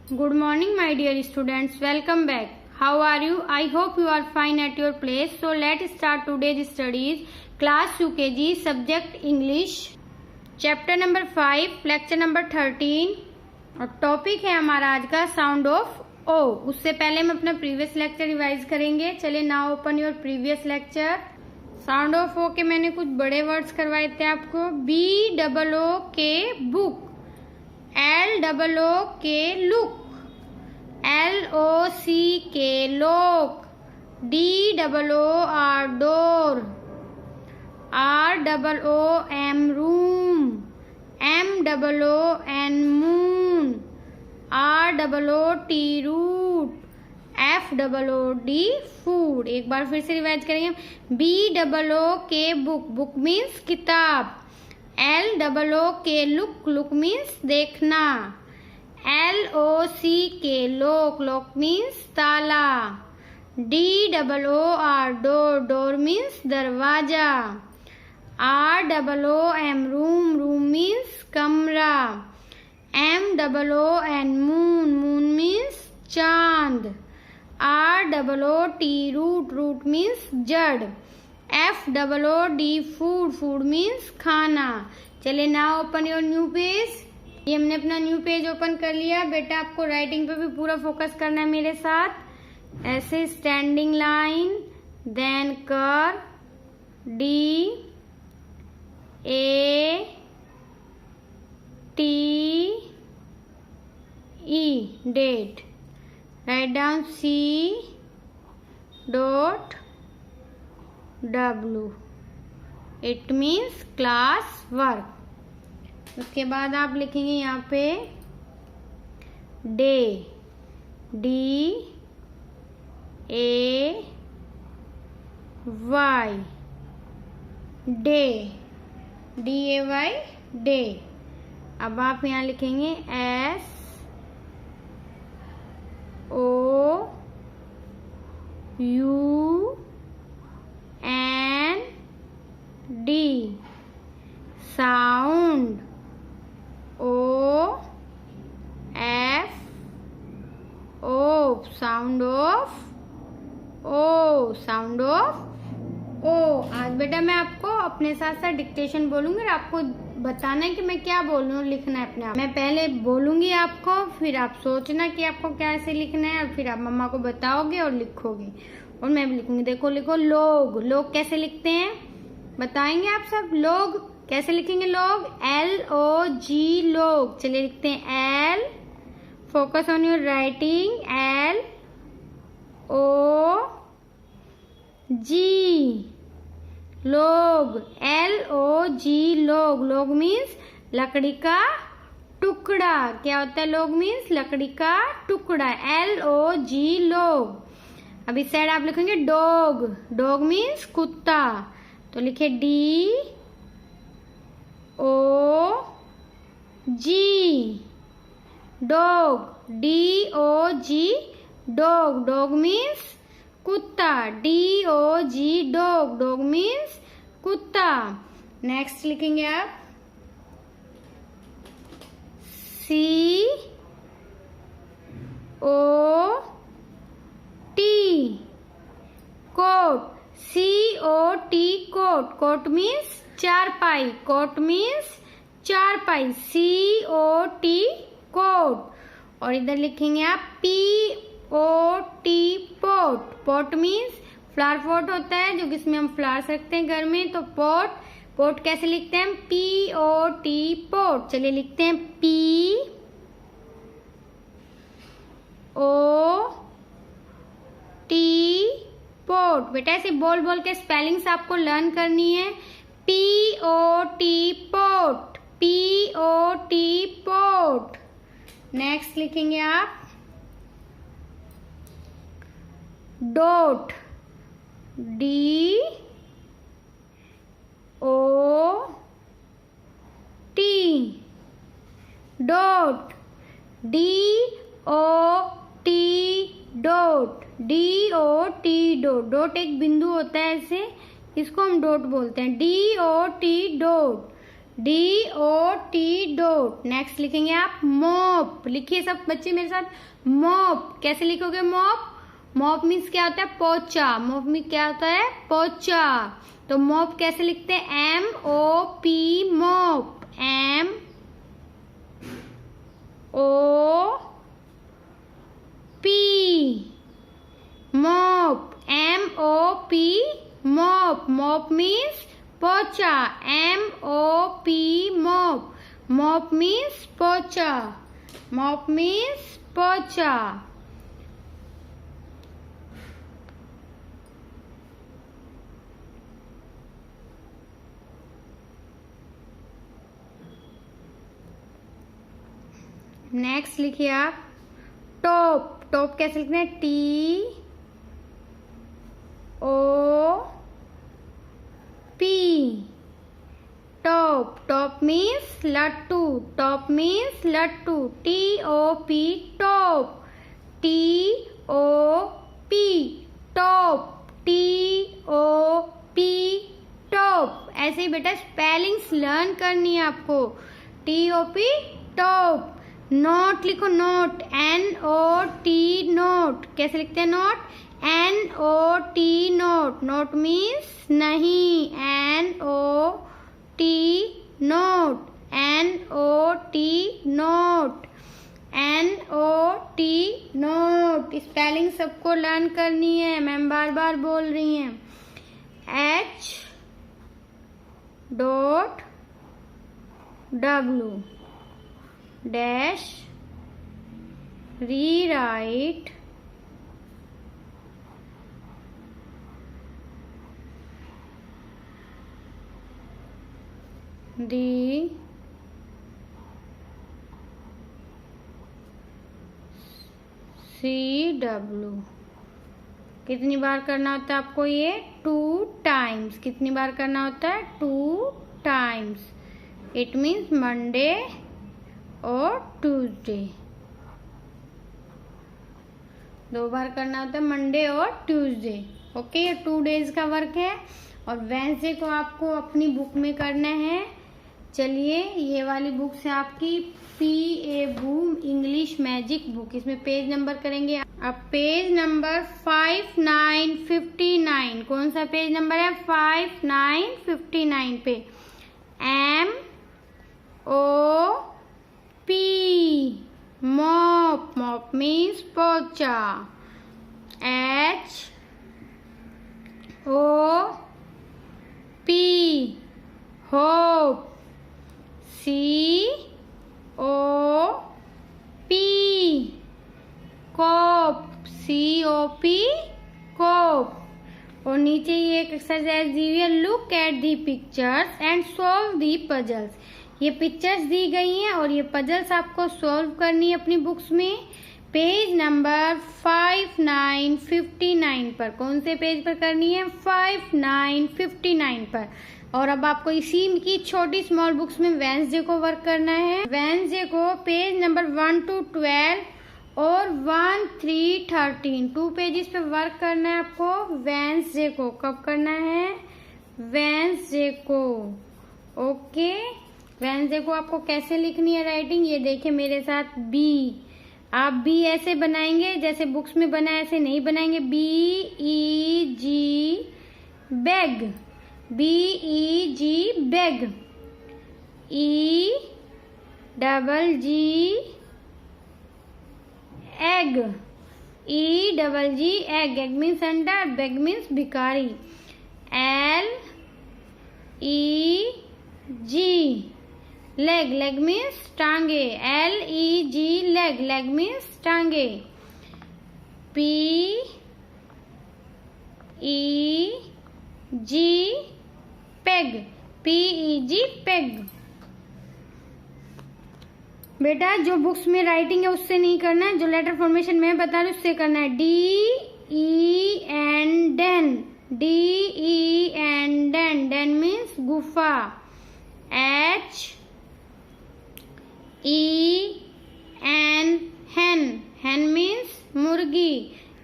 Good morning, my dear students. Welcome back. How are you? I hope you are fine at your place. So let's start today's studies. Class UKG, subject English, chapter number 5, lecture number 13. और topic है हमारा आज का sound of ओ। उससे पहले हम अपना previous lecture revise करेंगे। चलिए now open your previous lecture. Sound of O के मैंने कुछ बड़े वर्ड्स करवाए थे आपको। BOOK book, LOOK look, LOCK lock, DOOR door, ROOM room, MOON moon, ROOT root, FOOD food. एक बार फिर से रिवाइज करेंगे। BOOK बुक, बुक मीन्स किताब, LOOK लुक, लुक मीन्स देखना, LOCK लोक, लोक मीन्स ताला, DOOR डोर, डोर मीन्स दरवाजा, ROOM room, room means कमरा, MOON मून, मून मीन्स चांद, ROOT रूट, रूट मीन्स जड़, FOOD फूड, फूड मीन्स खाना। चलिए now open your new page. ये हमने अपना न्यू पेज ओपन कर लिया। बेटा आपको राइटिंग पे भी पूरा फोकस करना है मेरे साथ। ऐसे स्टैंडिंग लाइन, देन कर, DATE, date, write down C.W, it means class work. उसके बाद आप लिखेंगे यहाँ पे day, DAY, day, DAY day. अब आप यहाँ लिखेंगे SOUND, sound, OFO, sound of O, sound of O. आज बेटा मैं आपको अपने साथ साथ डिक्टेशन बोलूंगी और आपको बताना है कि मैं क्या बोल रही हूँ, लिखना है अपने आप। मैं पहले बोलूंगी आपको, फिर आप सोचना कि आपको कैसे लिखना है, और फिर आप मम्मा को बताओगे और लिखोगे, और मैं भी लिखूंगी। देखो लिखो लोग, लोग कैसे लिखते हैं बताएंगे आप सब। लोग कैसे लिखेंगे? लोग LOG लोग। चलिए लिखते हैं L, focus on your writing, LOG लोग, LOG लोग, लोग मीन्स लकड़ी का टुकड़ा। क्या होता है? लोग मीन्स लकड़ी का टुकड़ा, LOG लोग। अब इस साइड आप लिखेंगे डॉग, डॉग मीन्स कुत्ता, तो लिखे DOG dog, DOG dog, dog means कुत्ता, DOG डॉग, डॉग मीन्स कुत्ता। नेक्स्ट लिखेंगे आप COT cot, COT cot, cot means चारपाई, कोट मीन्स चारपाई, COT कोट। और इधर लिखेंगे आप POT pot, pot means flower pot होता है जो जिसमें हम फ्लावर्स रखते हैं घर में, तो पोट, पोट कैसे लिखते हैं? POT pot. चलिए लिखते हैं POT पोट। बेटा ऐसे बोल बोल के स्पेलिंग्स आपको लर्न करनी है। POT pot, POT pot. Next लिखेंगे आप dot, DOT dot, DOT dot, DOT dot. Dot एक बिंदु होता है ऐसे, इसको हम डॉट बोलते हैं, DOT dot, DOT dot. Next लिखेंगे आप मॉप। लिखिए सब बच्चे मेरे साथ, मॉप। कैसे लिखोगे मॉप? मॉप मीन्स क्या होता है? पोचा। मॉप मीन्स क्या होता है? पोचा। तो मॉप कैसे लिखते हैं? MOP mop. MOP mop. MOP mop. Mop means पोचा। MOP mop. मॉप मीन्स पोचा। मॉप मीन्स पोचा। नेक्स्ट लिखिए आप टॉप। टॉप कैसे लिखते हैं? TOP top. टॉप मीन्स लट्टू। टॉप मीन्स लट्टू। TOP top. TOP top. TOP top. ऐसे ही बेटा स्पेलिंग्स लर्न करनी है आपको। TOP top. नोट लिखो, नोट। NOT note. कैसे लिखते हैं note? NOT note. Note means नहीं। NOT note. NOT note. NOT note. Spelling सबको लर्न करनी है, मैम बार बार बोल रही हैं। HW डैश रीराइट दी CW। कितनी बार करना होता है आपको ये? 2 टाइम्स। कितनी बार करना होता है? 2 टाइम्स। इट मीन्स मंडे और ट्यूसडे। 2 बार करना होता है, मंडे और ट्यूसडे। ओके, ये 2 डेज का वर्क है और वेंसडे को आपको अपनी बुक में करना है। चलिए, ये वाली बुक से आपकी PA boom English magic book, इसमें पेज नंबर करेंगे अब पेज नंबर 5959। कौन सा पेज नंबर है? 5959 पे MOP मॉप। मॉप मीन्स पोचा। HOP hope. COP कोप। COP कोप। और नीचे ये एक एक्सरसाइज दी हुई है, look at the pictures and solve the puzzles. ये पिक्चर्स दी गई हैं और ये पजल्स आपको सॉल्व करनी है अपनी बुक्स में। पेज नंबर 5959 पर। कौन से पेज पर करनी है? 5959 पर। और अब आपको इसी की छोटी स्मॉल बुक्स में वेंसडे को वर्क करना है। वेंसडे को पेज नंबर 1 to 12 और 1, 3, 13 2 पेजेस पे वर्क करना है आपको। वेंसडे को कब करना है? वेंसडे को। ओके, वेंसडे को आपको कैसे लिखनी है राइटिंग? ये देखिए मेरे साथ, बी। आप बी ऐसे बनाएंगे जैसे बुक्स में बना, ऐसे नहीं बनाएंगे। BEG bag. BEG bag. EGG egg. EGG egg. Egg means अंडा, बैग मीन्स भिखारी। LEG leg. लेग मीन्स टांगे। LEG leg. लेग मीन्स टांगे। PEG peg. PEG peg. बेटा जो बुक्स में राइटिंग है उससे नहीं करना है, जो लेटर फॉर्मेशन में बता रही उससे करना है। DEN den. DEN den. Den means गुफा। HEN hen। hen means मुर्गी।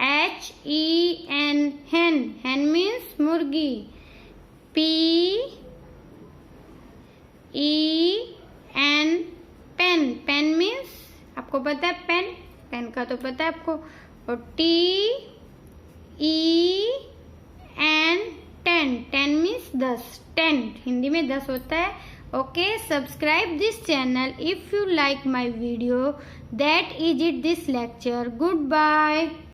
HEN hen। hen means मुर्गी। PEG पेन का तो पता है आपको। और TEN, 10, 10 मीन्स 10, 10 हिंदी में 10 होता है। Okay, subscribe this channel if you like my video. That is it this lecture. Good bye.